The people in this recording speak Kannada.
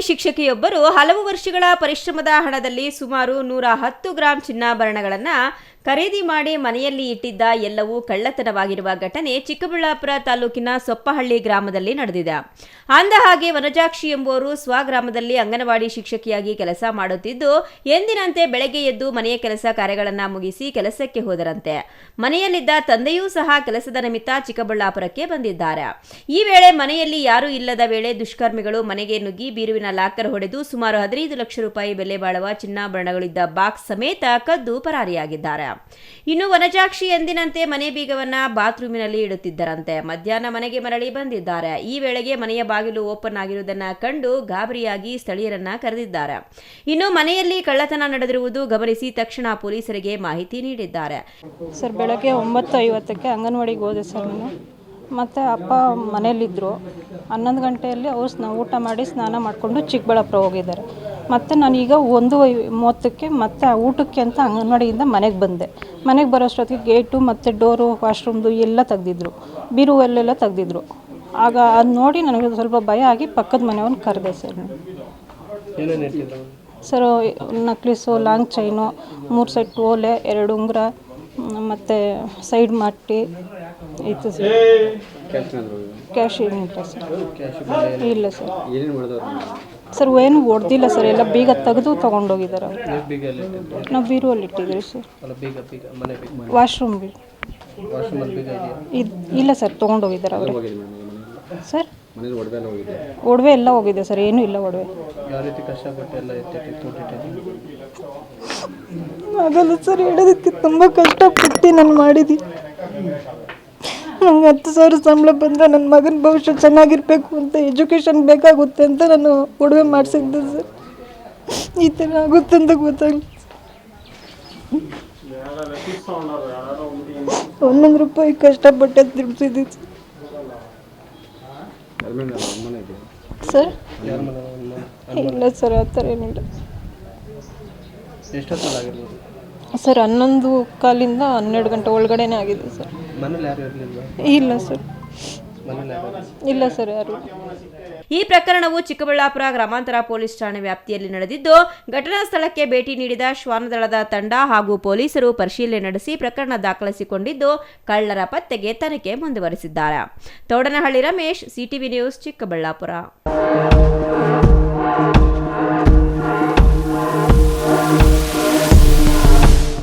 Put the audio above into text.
ಶಿಕ್ಷಕಿಯೊಬ್ಬರು ಹಲವು ವರ್ಷಗಳ ಪರಿಶ್ರಮದ ಹಣದಲ್ಲಿ ಸುಮಾರು 110 ಗ್ರಾಂ ಚಿನ್ನಾಭರಣಗಳನ್ನು ಖರೀದಿ ಮಾಡಿ ಮನೆಯಲ್ಲಿ ಇಟ್ಟಿದ್ದ ಎಲ್ಲವೂ ಕಳ್ಳತನವಾಗಿರುವ ಘಟನೆ ಚಿಕ್ಕಬಳ್ಳಾಪುರ ತಾಲೂಕಿನ ಸೊಪ್ಪಹಳ್ಳಿ ಗ್ರಾಮದಲ್ಲಿ ನಡೆದಿದೆ. ಅಂದಹಾಗೆ ವನಜಾಕ್ಷಿ ಎಂಬುವರು ಸ್ವಗ್ರಾಮದಲ್ಲಿ ಅಂಗನವಾಡಿ ಶಿಕ್ಷಕಿಯಾಗಿ ಕೆಲಸ ಮಾಡುತ್ತಿದ್ದು, ಎಂದಿನಂತೆ ಬೆಳಗ್ಗೆ ಎದ್ದು ಮನೆಯ ಕೆಲಸ ಕಾರ್ಯಗಳನ್ನು ಮುಗಿಸಿ ಕೆಲಸಕ್ಕೆ ಹೋದರಂತೆ. ಮನೆಯಲ್ಲಿದ್ದ ತಂದೆಯೂ ಸಹ ಕೆಲಸದ ನಿಮಿತ್ತ ಚಿಕ್ಕಬಳ್ಳಾಪುರಕ್ಕೆ ಬಂದಿದ್ದಾರೆ. ಈ ವೇಳೆ ಮನೆಯಲ್ಲಿ ಯಾರೂ ಇಲ್ಲದ ವೇಳೆ ದುಷ್ಕರ್ಮಿಗಳು ಮನೆಗೆ ನುಗ್ಗಿ ಬೀರುವಿನ ಲಾಕರ್ ಹೊಡೆದು ಸುಮಾರು 15 ಲಕ್ಷ ರೂಪಾಯಿ ಬೆಲೆ ಬಾಳುವ ಚಿನ್ನಾಭರಣಗಳಿದ್ದ ಬಾಕ್ಸ್ ಸಮೇತ ಕದ್ದು ಪರಾರಿಯಾಗಿದ್ದಾರೆ. ಇನ್ನು ವನಜಾಕ್ಷಿ ಎಂದಿನಂತೆ ಮನೆ ಬೀಗವನ್ನ ಬಾತ್ರೂಮಿನಲ್ಲಿ ಇಡುತ್ತಿದ್ದರಂತೆ. ಮಧ್ಯಾಹ್ನ ಮನೆಗೆ ಮರಳಿ ಬಂದಿದ್ದಾರೆ. ಈ ವೇಳೆಗೆ ಮನೆಯ ಬಾಗಿಲು ಓಪನ್ ಆಗಿರುವುದನ್ನು ಕಂಡು ಗಾಬರಿಯಾಗಿ ಸ್ಥಳೀಯರನ್ನ ಕರೆದಿದ್ದಾರೆ. ಇನ್ನು ಮನೆಯಲ್ಲಿ ಕಳ್ಳತನ ನಡೆದಿರುವುದು ಗಮನಿಸಿ ತಕ್ಷಣ ಪೊಲೀಸರಿಗೆ ಮಾಹಿತಿ ನೀಡಿದ್ದಾರೆ. ಸರ್, ಬೆಳಗ್ಗೆ 9:50ಕ್ಕೆ ಅಂಗನವಾಡಿಗೆ ಹೋದೆ ಸರ್ ನಾನು. ಮತ್ತು ಅಪ್ಪ ಮನೇಲಿದ್ದರು. 11 ಗಂಟೆಯಲ್ಲಿ ಅವ್ರು ಊಟ ಮಾಡಿ ಸ್ನಾನ ಮಾಡಿಕೊಂಡು ಚಿಕ್ಕಬಳ್ಳಾಪುರ ಹೋಗಿದ್ದಾರೆ. ಮತ್ತು ನಾನೀಗ 1:30ಕ್ಕೆ ಮತ್ತೆ ಊಟಕ್ಕೆ ಅಂತ ಅಂಗನವಾಡಿಯಿಂದ ಮನೆಗೆ ಬಂದೆ. ಮನೆಗೆ ಬರೋಷ್ಟೊತ್ತಿಗೆ ಗೇಟು ಮತ್ತು ಡೋರು ವಾಶ್ರೂಮ್ದು ಎಲ್ಲ ತೆಗ್ದಿದ್ರು, ಬೀರುವಲ್ಲೆಲ್ಲ ತೆಗ್ದಿದ್ರು. ಆಗ ಅದು ನೋಡಿ ನನಗೆ ಸ್ವಲ್ಪ ಭಯ ಆಗಿ ಪಕ್ಕದ ಮನೆಯವ್ರನ್ನ ಕರೆದೆ sir. Sir, necklace, long chain, 3 set ಓಲೆ, 2 ಉಂಗುರ ಮತ್ತು ಸೈಡ್ ಮಟ್ಟಿ ಇತ್ತು ಸರ್. ಕ್ಯಾಶ್ ಏನಿಲ್ಲ ಸರ್. ಇಲ್ಲ ಸರ್. ಸರ್, ಏನು ಹೊಡೆದಿಲ್ಲ ಸರ್, ಎಲ್ಲ ಬೀಗ ತೆಗೆದು ತೊಗೊಂಡೋಗಿದ್ದಾರೆ. ನಾವು ಬೀರುವಲ್ಲಿ ಇಟ್ಟಿದ್ದೀವಿ ಸರ್. ವಾಶ್ರೂಮ್ ಇಲ್ಲ ಸರ್, ತೊಗೊಂಡೋಗಿದ್ದಾರೆ ಅವರು ಸರ್. ಒಡವೆ ಎಲ್ಲ ಹೋಗಿದೆ ಸರ್, ಏನೂ ಇಲ್ಲ ಒಡವೆ. ಆಗಲ್ಲ ಸರ್, ಹೇಳೋದಕ್ಕೆ ತುಂಬ ಕಷ್ಟಪಟ್ಟು ನಾನು ಮಾಡಿದ್ದೀನಿ. ನಂಗೆ 10,000 ಸಂಬಳ ಬಂದರೆ ನನ್ನ ಮಗನ ಭವಿಷ್ಯ ಚೆನ್ನಾಗಿರಬೇಕು ಅಂತ, ಎಜುಕೇಷನ್ ಬೇಕಾಗುತ್ತೆ ಅಂತ ನಾನು ಒಡವೆ ಮಾಡಿಸಿದ್ದೆ ಸರ್. ಈ ಥರ ಆಗುತ್ತೆ ಅಂತ ಗೊತ್ತಾಗಲಿ. 1 ರೂಪಾಯಿ ಕಷ್ಟಪಟ್ಟೆ ತಿರ್ಸಿದ್ದೆ ಸರ್. ಇಲ್ಲ ಸರ್, ಆ ಥರ ಏನಿಲ್ಲ ಸರ್. 11:15 12 ಗಂಟೆ ಒಳಗಡೆನೇ ಆಗಿದೆ ಸರ್. ಇಲ್ಲ ಸರ್. ಇಲ್ಲ ಸರ್, ಯಾರು. ಈ ಪ್ರಕರಣವು ಚಿಕ್ಕಬಳ್ಳಾಪುರ ಗ್ರಾಮಾಂತರ ಪೊಲೀಸ್ ಠಾಣೆ ವ್ಯಾಪ್ತಿಯಲ್ಲಿ ನಡೆದಿದ್ದು, ಘಟನಾ ಸ್ಥಳಕ್ಕೆ ಭೇಟಿ ನೀಡಿದ ಶ್ವಾನದಳದ ತಂಡ ಹಾಗೂ ಪೊಲೀಸರು ಪರಿಶೀಲನೆ ನಡೆಸಿ ಪ್ರಕರಣ ದಾಖಲಿಸಿಕೊಂಡಿದ್ದು, ಕಳ್ಳರ ಪತ್ತೆಗೆ ತನಿಖೆ ಮುಂದುವರೆಸಿದ್ದಾರೆ. ತೋಡನಹಳ್ಳಿ ರಮೇಶ್, ಸಿಟಿವಿ ನ್ಯೂಸ್, ಚಿಕ್ಕಬಳ್ಳಾಪುರ.